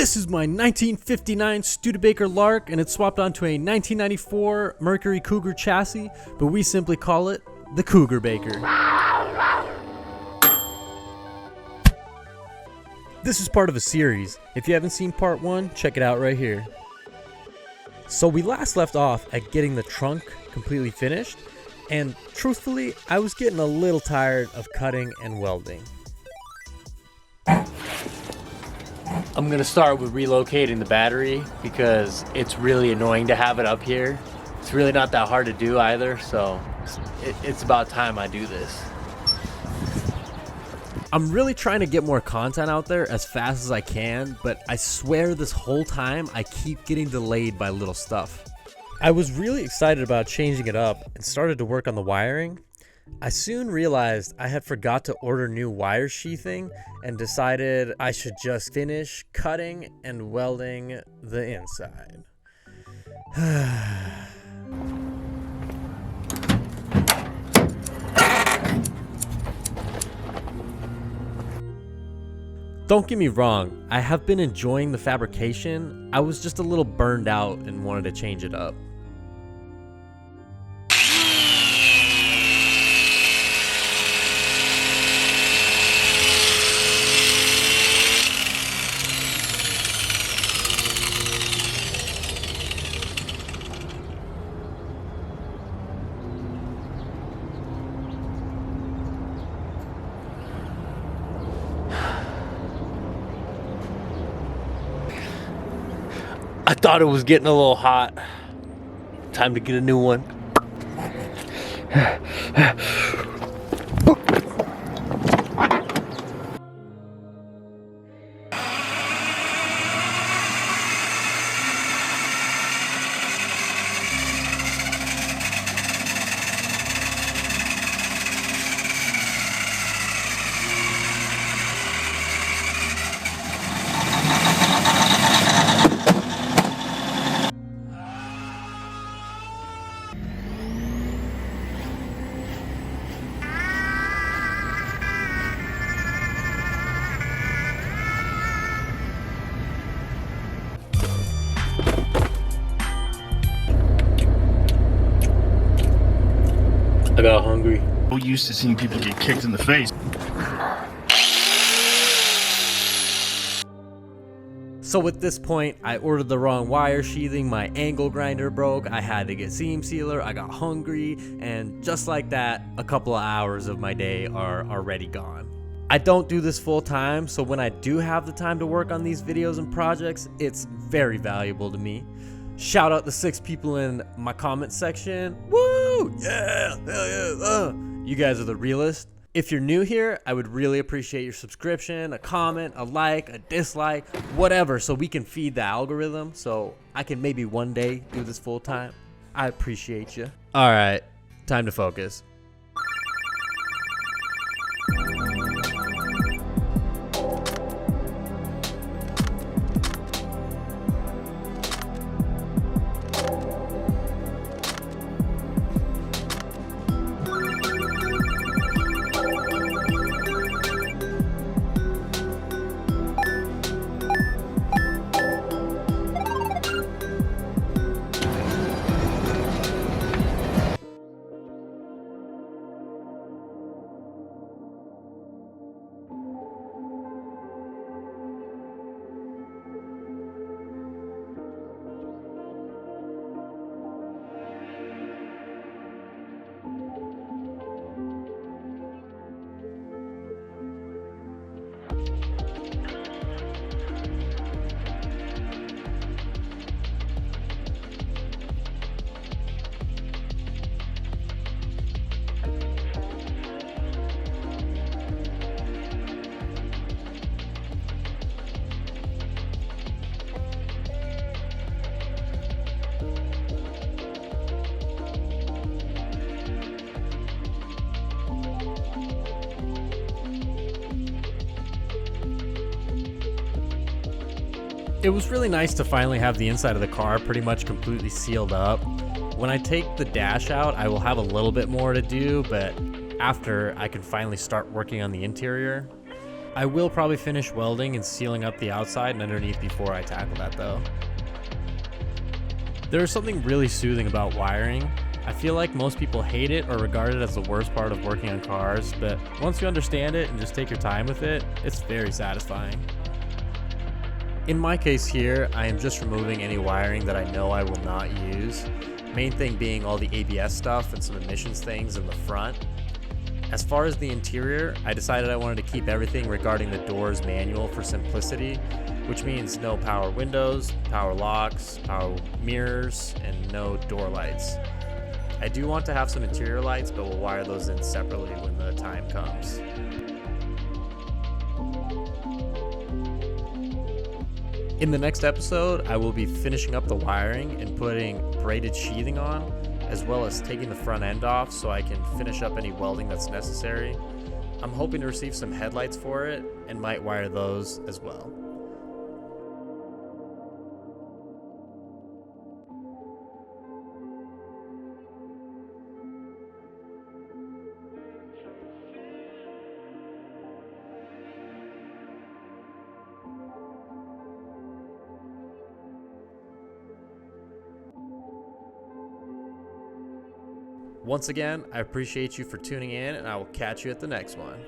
This is my 1959 Studebaker Lark, and it's swapped onto a 1994 Mercury Cougar chassis, but we simply call it the CougarBaker. This is part of a series. If you haven't seen part 1, check it out right here. So we last left off at getting the trunk completely finished, and truthfully, I was getting a little tired of cutting and welding. I'm gonna start with relocating the battery because it's really annoying to have it up here. It's really not that hard to do either, so it's about time I do this. I'm really trying to get more content out there as fast as I can, but I swear this whole time I keep getting delayed by little stuff. I was really excited about changing it up and started to work on the wiring. I soon realized I had forgot to order new wire sheathing and decided I should just finish cutting and welding the inside. Don't get me wrong, I have been enjoying the fabrication. I was just a little burned out and wanted to change it up. I thought it was getting a little hot. Time to get a new one. I got hungry. We're used to seeing people get kicked in the face. So at this point, I ordered the wrong wire sheathing, my angle grinder broke, I had to get seam sealer, I got hungry, and just like that, a couple of hours of my day are already gone. I don't do this full time, so when I do have the time to work on these videos and projects, it's very valuable to me. Shout out the 6 people in my comment section. Woo! Yeah! Hell yeah! You guys are the realest. If you're new here, I would really appreciate your subscription, a comment, a like, a dislike, whatever, so we can feed the algorithm, so I can maybe one day do this full time. I appreciate you. All right, time to focus. It was really nice to finally have the inside of the car pretty much completely sealed up. When I take the dash out, I will have a little bit more to do, but after I can finally start working on the interior. I will probably finish welding and sealing up the outside and underneath before I tackle that though. There is something really soothing about wiring. I feel like most people hate it or regard it as the worst part of working on cars, but once you understand it and just take your time with it, it's very satisfying. In my case here, I am just removing any wiring that I know I will not use. Main thing being all the ABS stuff and some emissions things in the front. As far as the interior, I decided I wanted to keep everything regarding the doors manual for simplicity, which means no power windows, power locks, power mirrors, and no door lights. I do want to have some interior lights, but we'll wire those in separately when the time comes. In the next episode, I will be finishing up the wiring and putting braided sheathing on, as well as taking the front end off so I can finish up any welding that's necessary. I'm hoping to receive some headlights for it and might wire those as well. Once again, I appreciate you for tuning in, and I will catch you at the next one.